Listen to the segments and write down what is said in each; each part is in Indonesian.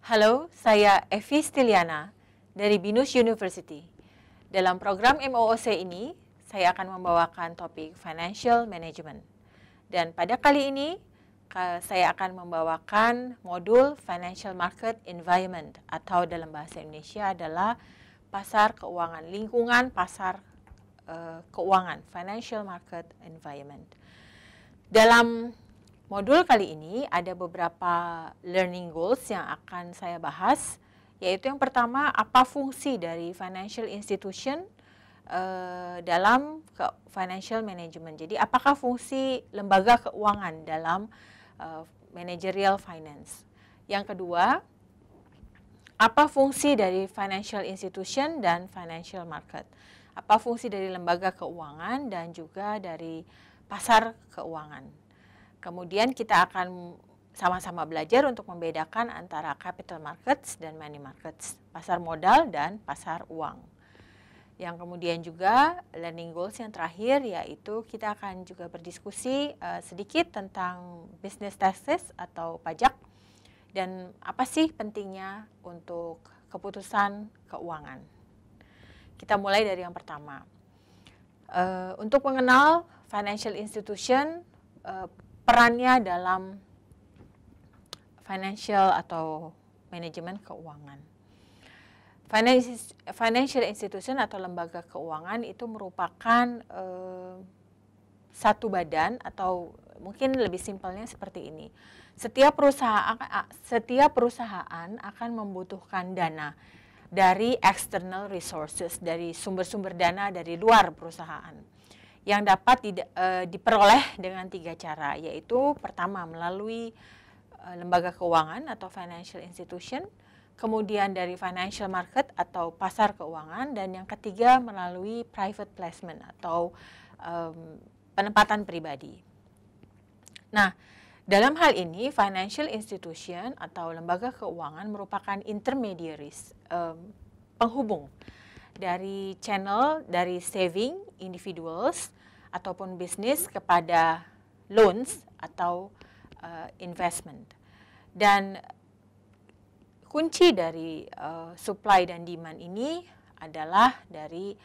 Halo, saya Evi Stiliana dari BINUS University. Dalam program MOOC ini, saya akan membawakan topik Financial Management. Dan pada kali ini, saya akan membawakan modul Financial Market Environment atau dalam bahasa Indonesia adalah pasar keuangan, lingkungan pasar keuangan, Financial Market Environment. Dalam modul kali ini ada beberapa learning goals yang akan saya bahas, yaitu yang pertama, apa fungsi dari financial institution dalam financial management. Jadi apakah fungsi lembaga keuangan dalam managerial finance. Yang kedua, apa fungsi dari financial institution dan financial market. Apa fungsi dari lembaga keuangan dan juga dari pasar keuangan. Kemudian kita akan sama-sama belajar untuk membedakan antara capital markets dan money markets, pasar modal dan pasar uang. Yang kemudian juga learning goals yang terakhir yaitu kita akan juga berdiskusi sedikit tentang business taxes atau pajak dan apa sih pentingnya untuk keputusan keuangan. Kita mulai dari yang pertama. Untuk mengenal financial institution, perannya dalam financial atau manajemen keuangan. Financial institution atau lembaga keuangan itu merupakan satu badan atau mungkin lebih simpelnya seperti ini. Setiap perusahaan akan membutuhkan dana dari external resources, dari sumber-sumber dana dari luar perusahaan, yang dapat diperoleh dengan 3 cara, yaitu pertama melalui lembaga keuangan atau financial institution, kemudian dari financial market atau pasar keuangan, dan yang ketiga melalui private placement atau penempatan pribadi. Nah, dalam hal ini financial institution atau lembaga keuangan merupakan intermediaries, penghubung dari channel dari saving individuals ataupun bisnis kepada loans atau investment. Dan kunci dari supply dan demand ini adalah dari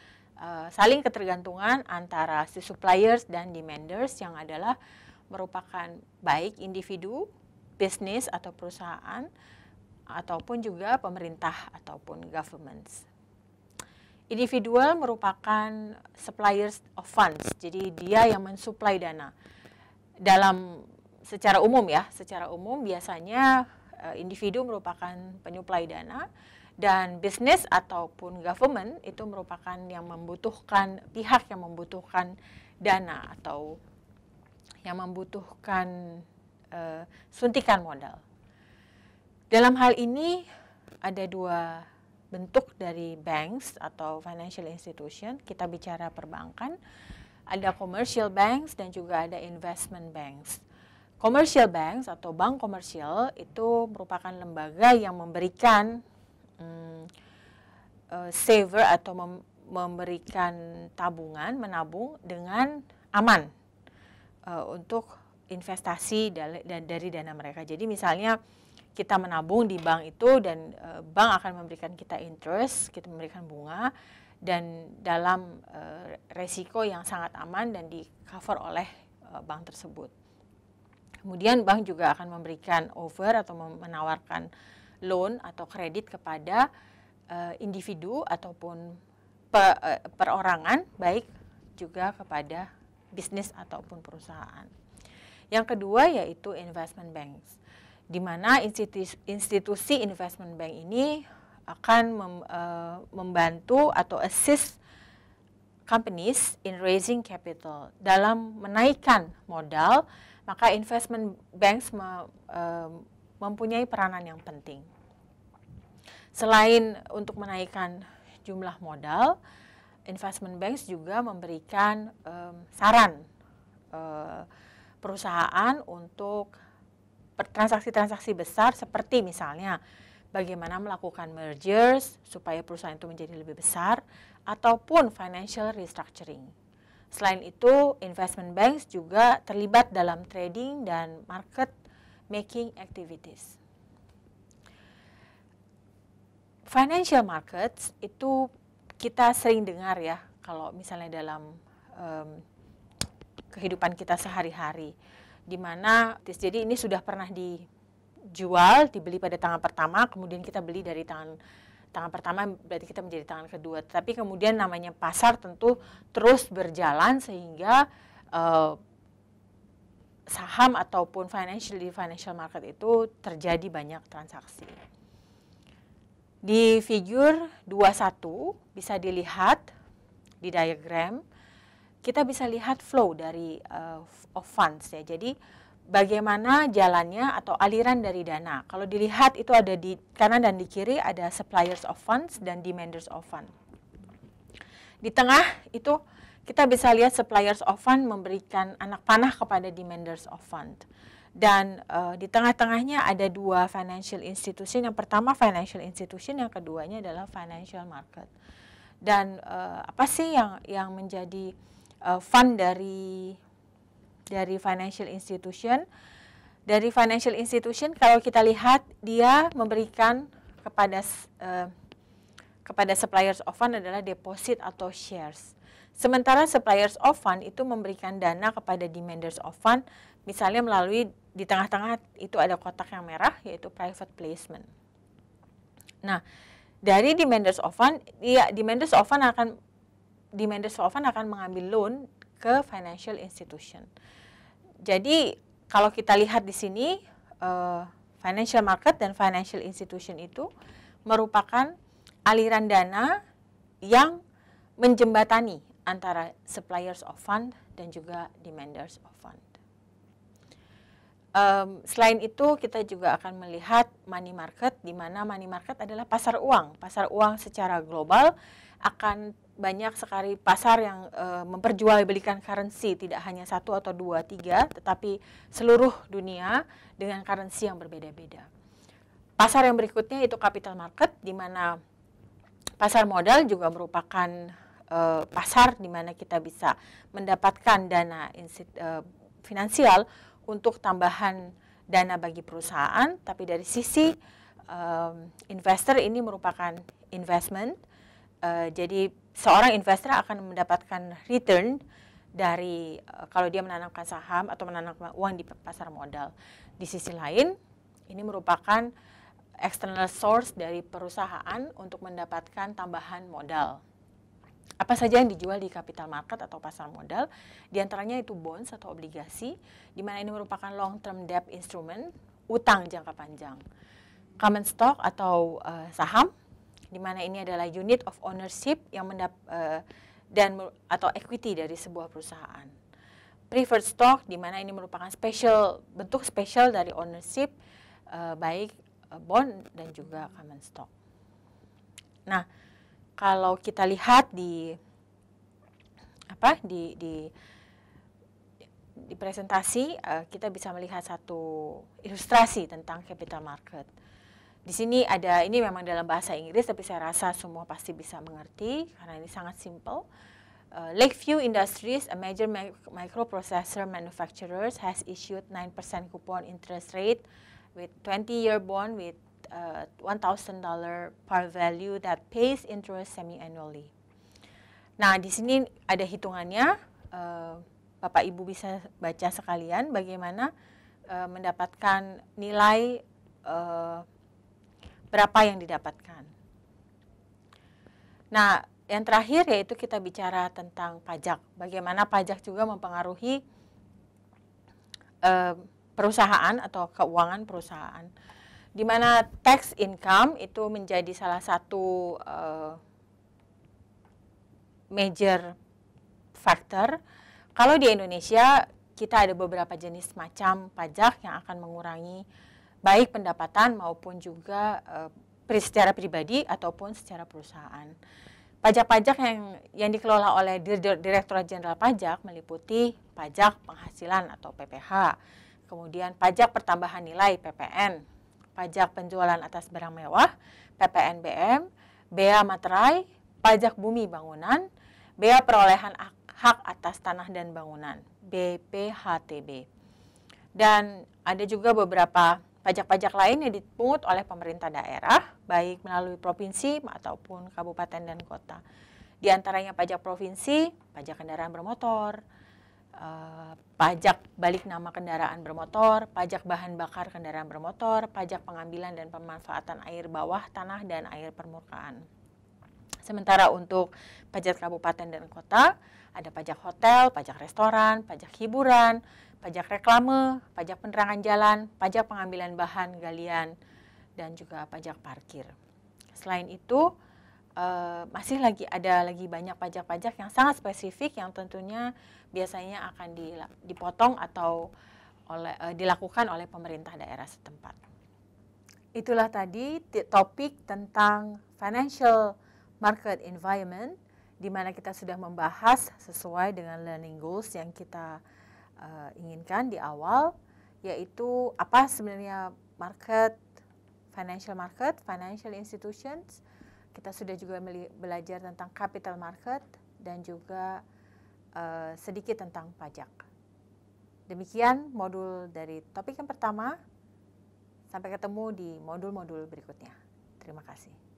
saling ketergantungan antara si suppliers dan demanders yang adalah merupakan baik individu, bisnis atau perusahaan ataupun juga pemerintah ataupun governments. Individual merupakan suppliers of funds, jadi dia yang mensuplai dana. Secara umum biasanya individu merupakan penyuplai dana dan bisnis ataupun government itu merupakan yang membutuhkan, pihak yang membutuhkan dana atau yang membutuhkan suntikan modal. Dalam hal ini ada 2 bentuk dari banks atau financial institution. Kita bicara perbankan, ada commercial banks dan juga ada investment banks. Commercial banks atau bank komersial itu merupakan lembaga yang memberikan saver atau memberikan tabungan, menabung dengan aman untuk investasi dari dana mereka. Jadi misalnya kita menabung di bank itu dan bank akan memberikan kita interest, kita memberikan bunga dan dalam resiko yang sangat aman dan di cover oleh bank tersebut. Kemudian bank juga akan memberikan offer atau menawarkan loan atau kredit kepada individu ataupun perorangan, baik juga kepada bisnis ataupun perusahaan. Yang kedua yaitu investment banks, di mana institusi investment bank ini akan membantu atau assist companies in raising capital. Dalam menaikkan modal, maka investment banks mempunyai peranan yang penting. Selain untuk menaikkan jumlah modal, investment banks juga memberikan saran perusahaan untuk transaksi-transaksi besar seperti misalnya bagaimana melakukan mergers supaya perusahaan itu menjadi lebih besar ataupun financial restructuring. Selain itu, investment banks juga terlibat dalam trading dan market making activities. Financial markets itu kita sering dengar ya, kalau misalnya dalam kehidupan kita sehari-hari, di mana jadi ini sudah pernah dijual, dibeli pada tangan pertama, kemudian kita beli dari tangan pertama, berarti kita menjadi tangan kedua. Tapi kemudian namanya pasar tentu terus berjalan sehingga saham ataupun financial market itu terjadi banyak transaksi. Di figur 21 bisa dilihat di diagram, kita bisa lihat flow dari of funds ya. Jadi bagaimana jalannya atau aliran dari dana. Kalau dilihat itu ada di kanan dan di kiri ada suppliers of funds dan demanders of fund. Di tengah itu kita bisa lihat suppliers of fund memberikan anak panah kepada demanders of fund. Dan di tengah-tengahnya ada dua financial institution. Yang pertama financial institution, yang keduanya adalah financial market. Dan apa sih yang menjadi fund dari financial institution? Dari financial institution kalau kita lihat dia memberikan kepada suppliers of fund adalah deposit atau shares. Sementara suppliers of fund itu memberikan dana kepada demanders of fund, misalnya melalui di tengah-tengah itu ada kotak yang merah yaitu private placement. Nah, dari demanders of fund, demanders of fund akan mengambil loan ke financial institution. Jadi kalau kita lihat di sini financial market dan financial institution itu merupakan aliran dana yang menjembatani antara suppliers of fund dan juga demanders of fund. Selain itu kita juga akan melihat money market, di mana money market adalah pasar uang. Pasar uang secara global akan banyak sekali pasar yang memperjualbelikan currency, tidak hanya 1 atau 2, 3, tetapi seluruh dunia dengan currency yang berbeda-beda. Pasar yang berikutnya itu capital market, di mana pasar modal juga merupakan pasar di mana kita bisa mendapatkan dana finansial untuk tambahan dana bagi perusahaan, tapi dari sisi investor ini merupakan investment. Jadi seorang investor akan mendapatkan return dari kalau dia menanamkan saham atau menanamkan uang di pasar modal. Di sisi lain, ini merupakan external source dari perusahaan untuk mendapatkan tambahan modal. Apa saja yang dijual di capital market atau pasar modal, diantaranya itu bonds atau obligasi, di mana ini merupakan long term debt instrument, utang jangka panjang. Common stock atau saham, di mana ini adalah unit of ownership yang atau equity dari sebuah perusahaan. Preferred stock, di mana ini merupakan bentuk spesial dari ownership, baik bond dan juga common stock. Nah, kalau kita lihat di presentasi, kita bisa melihat satu ilustrasi tentang capital market. Di sini ini memang dalam bahasa Inggris, tapi saya rasa semua pasti bisa mengerti karena ini sangat simple. Lakeview Industries, a major microprocessor manufacturer, has issued 9% coupon interest rate with 20-year bond with $1,000 par value that pays interest semi-annually. Nah, di sini ada hitungannya. Bapak Ibu bisa baca sekalian bagaimana mendapatkan nilai berapa yang didapatkan. Nah, yang terakhir yaitu kita bicara tentang pajak. Bagaimana pajak juga mempengaruhi perusahaan atau keuangan perusahaan. Di mana tax income itu menjadi salah satu major factor. Kalau di Indonesia kita ada beberapa jenis macam pajak yang akan mengurangi baik pendapatan maupun juga secara pribadi ataupun secara perusahaan. Pajak-pajak yang dikelola oleh Direktorat Jenderal Pajak meliputi pajak penghasilan atau PPH, kemudian pajak pertambahan nilai PPN, pajak penjualan atas barang mewah, PPNBM, bea materai, pajak bumi bangunan, bea perolehan hak atas tanah dan bangunan, BPHTB. Dan ada juga beberapa pajak-pajak lain yang dipungut oleh pemerintah daerah, baik melalui provinsi ataupun kabupaten dan kota. Di antaranya pajak provinsi, pajak kendaraan bermotor, pajak balik nama kendaraan bermotor, pajak bahan bakar kendaraan bermotor, pajak pengambilan dan pemanfaatan air bawah tanah dan air permukaan. Sementara untuk pajak kabupaten dan kota, ada pajak hotel, pajak restoran, pajak hiburan, pajak reklame, pajak penerangan jalan, pajak pengambilan bahan galian, dan juga pajak parkir. Selain itu, masih ada lagi banyak pajak-pajak yang sangat spesifik yang tentunya biasanya akan dipotong atau dilakukan oleh pemerintah daerah setempat. Itulah tadi topik tentang financial market environment, di mana kita sudah membahas sesuai dengan learning goals yang kita inginkan di awal, yaitu apa sebenarnya financial institutions. Kita sudah juga belajar tentang capital market dan juga sedikit tentang pajak. Demikian modul dari topik yang pertama. Sampai ketemu di modul-modul berikutnya. Terima kasih.